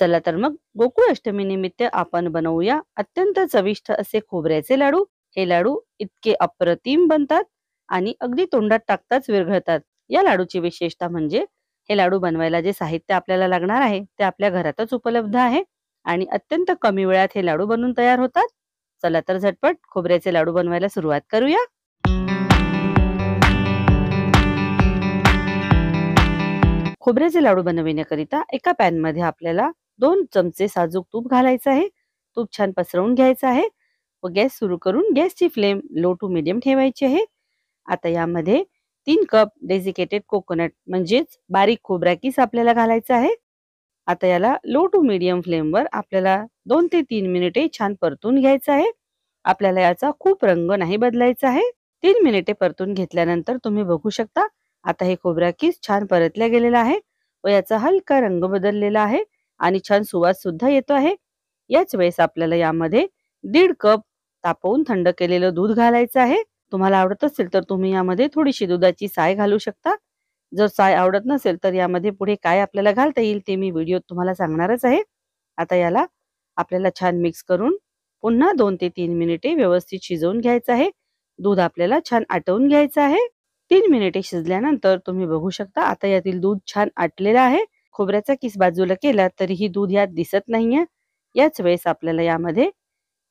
चला तर मग गोकुळ अष्टमी निमित्त आपण बनवूया अत्यंत चविष्ट असे खोबऱ्याचे लाडू। हे लाडू इतके अप्रतिम बनतात आणि अगदी तोंडात टाकताच विरघळतात। या लाडूची विशेषता म्हणजे हे लाडू बनवायला जे साहित्य आपल्याला लागणार आहे ते आपल्या घरातच उपलब्ध आहे आणि अत्यंत कमी वेळात हे लाडू बनवून तयार होतात। चला तर झटपट खोबऱ्याचे लाडू बनवायला सुरुवात करूया। खोबऱ्याचे लाडू बनविण्याकरिता एका पॅन मध्ये आपल्याला 2 चमचे साजूक तूप घालायचं आहे। तूप छान पसरवून घ्यायचं आहे व गॅस सुरू करून गॅसची फ्लेम लो टू मीडियम ठेवायची आहे। आता यामध्ये 3 कप डेसिकेटेड कोकोनट म्हणजेच बारीक खोबरा किस आपल्याला घालायचा आहे। आता याला लो टू मीडियम फ्लेम वर आपल्याला 2 ते 3 मिनिटे छान परतून घ्यायचं आहे। आपल्याला याचा खूप रंग नाही बदलायचा आहे। 3 मिनिटे परतून घेतल्यानंतर तुम्ही बघू शकता आता हे खोबरा किस छान परतल्या गेलेला आहे व याचा हलका रंग बदललेला आहे आणि छान सुवास सुद्धा येतो आहे। याच वेळेस आपल्याला यामध्ये 1.5 कप तापवून थंड केलेलं दूध घालायचं आहे। तुम्हाला आवडत असेल तर तुम्ही यामध्ये थोडीशी दुधाची साय घालू शकता। जर साय आवडत नसेल तर यामध्ये पुढे काय आपल्याला घालता येईल ते मी व्हिडिओत तुम्हाला सांगणारच आहे। आता याला आपल्याला छान मिक्स करून पुन्हा 2 ते 3 मिनिटे व्यवस्थित शिजवून घ्यायचं आहे। दूध आपल्याला छान आटवून घ्यायचं आहे। 3 मिनिटे शिजल्यानंतर तुम्ही बघू शकता आता यातील दूध छान आटलेलं आहे। खोबऱ्याचा किस बाजूला केला तरीही दूध यात दिसत नाहीये। याच वेळेस आपल्याला यामध्ये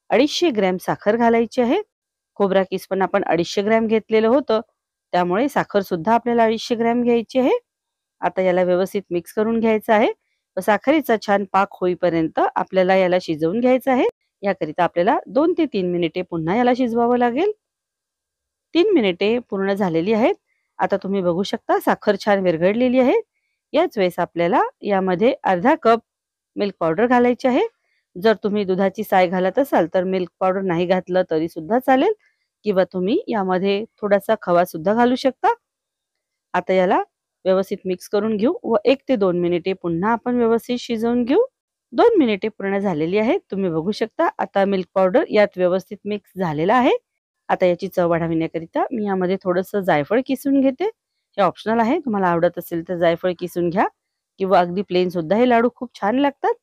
250 ग्रॅम साखर घालायची आहे। खोबरा किस पण आपण 250 ग्रॅम घेतलेलं होतं त्यामुळे साखर सुद्धा आपल्याला 250 ग्रॅम घ्यायची आहे। आता याला व्यवस्थित मिक्स करून घ्यायचं आहे व साखरेचा छान पाक होईपर्यंत आपल्याला याला शिजवून घ्यायचं आहे। याकरिता आपल्याला 2 ते 3 मिनिटे पुन्हा याला शिजवावं लागेल। 3 मिनिटे पूर्ण झालेली आहेत। आता तुम्ही बघू शकता साखर छान विरघळलेली आहे। याच वेळेस आपल्याला यामध्ये अर्धा कप मिल्क पावडर घालायची आहे। जर तुम्ही दुधाची साय घालत असाल तर मिल्क पावडर नाही घातलं तरी सुद्धा चालेल किंवा तुम्ही यामध्ये थोडासा खवा सुद्धा घालू शकता। आता याला व्यवस्थित मिक्स करून घेऊ व 1 ते 2 मिनिटे पुन्हा आपण व्यवस्थित शिजवून घेऊ। 2 मिनिटे पूर्ण झालेली आहेत। तुम्ही बघू शकता आता मिल्क पावडर यात व्यवस्थित मिक्स झालेला आहे। आता याची चव वाढविण्याकरिता मी यामध्ये थोडंसं जायफळ किसून घेते। हे ऑप्शनल आहे, तुम्हाला आवडत असेल तर जायफळ किसून घ्या किंवा अगदी प्लेन सुद्धा हे लाडू खूप छान लागतात।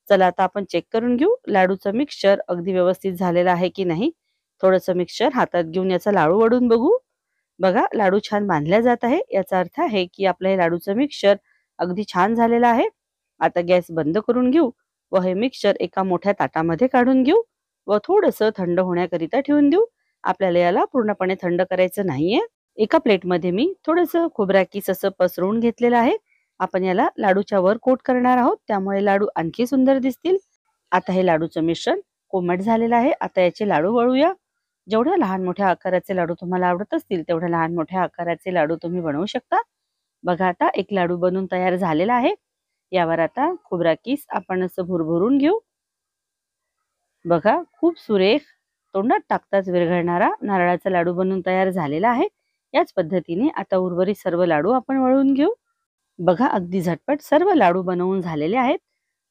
चला आता आपण चेक करून घेऊ लाडूचं मिक्सचर अगदी व्यवस्थित झालेलं आहे की नाही। थोडंसं मिक्सचर हातात घेऊन याचा लाडू वळून बघू। बघा लाडू छान बांधल्या जात आहे, याचा अर्थ आहे की आपलं हे लाडूचं मिक्सचर अगदी छान झालेलं आहे। आता गॅस बंद करून घेऊ व हे मिक्सचर एका मोठ्या ताटामध्ये काढून घेऊ व थोडंसं थंड होण्याकरिता ठेवून देऊ। आपल्याला याला पूर्णपणे थंड करायचं नाहीये। एका प्लेटमध्ये मी थोडंसं खोबरा किस असं पसरवून घेतलेलं आहे। आपण याला लाडूच्या वर कोट करणार आहोत त्यामुळे लाडू आणखी सुंदर दिसतील। आता हे लाडूचं मिश्रण कोमट झालेलं आहे। आता याचे लाडू वळूया। जेवढ्या लहान मोठ्या आकाराचे लाडू तुम्हाला आवडत असतील तेवढ्या लहान मोठ्या आकाराचे लाडू तुम्ही बनवू शकता। बघा आता एक लाडू बनवून तयार झालेला आहे। यावर आता खोबरा किस आपण असं भुरभुरून घेऊ। बघा खूप सुरेख तोंडात टाकताच विरघळणारा नारळाचा लाडू बनवून तयार झालेला आहे। याच पद्धतीने आता उर्वरित सर्व लाडू आपण वळून घेऊ। बघा अगदी झटपट सर्व लाडू बनवून झालेले आहेत।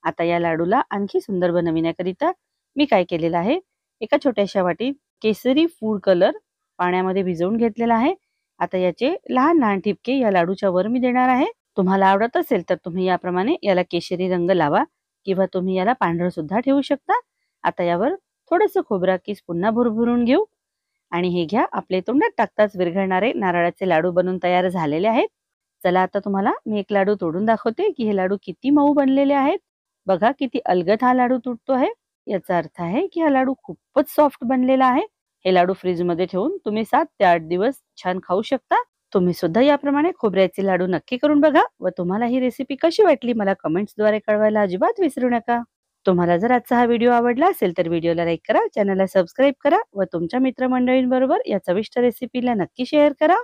आता या लाडूला आणखी सुंदर बनविण्याकरिता मी काय केलेलं आहे, एका छोट्याशा वाटीत केसरी फूड कलर पाण्यामध्ये भिजवून घेतलेला आहे। आता याचे लहान लहान ठिपके या लाडूच्या वर मी देणार आहे। तुम्हाला आवडत असेल तर तुम्ही याप्रमाणे याला केशरी रंग लावा किंवा तुम्ही याला पांढरं सुद्धा ठेवू शकता। आता यावर थोडंसं खोबरा किस पुन्हा भुरभुरून घेऊ आणि हे घ्या आपले तोंडात टाकताच विरघळणारे नारळाचे लाडू बनून तयार झालेले आहेत। चला आता तुम्हाला मी एक लाडू तोडून दाखवते की हे लाडू किती मऊ बनलेले आहेत। बघा किती अलगद हा लाडू तुटतो आहे। याचा अर्थ आहे की हा लाडू खूपच सॉफ्ट बनलेला आहे। हे लाडू फ्रीज मध्ये ठेवून तुम्ही 7 ते 8 दिवस छान खाऊ शकता। तुम्ही सुद्धा याप्रमाणे खोबऱ्याचे लाडू नक्की करून बघा व तुम्हाला ही रेसिपी कशी वाटली मला कमेंट्सद्वारे कळवायला अजिबात विसरू नका। तुम्हाला जर आजचा हा व्हिडिओ आवडला असेल तर व्हिडिओला लाईक करा, चॅनलला सबस्क्राईब करा व तुमच्या मित्रमंडळींबरोबर या चविष्ट रेसिपीला नक्की शेअर करा।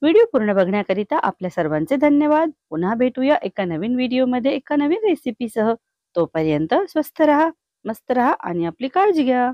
व्हिडिओ पूर्ण बघण्याकरिता आपल्या सर्वांचे धन्यवाद। पुन्हा भेटूया एका नवीन व्हिडिओमध्ये एका नवीन रेसिपीसह। तोपर्यंत स्वस्थ रहा, मस्त रहा आणि आपली काळजी घ्या।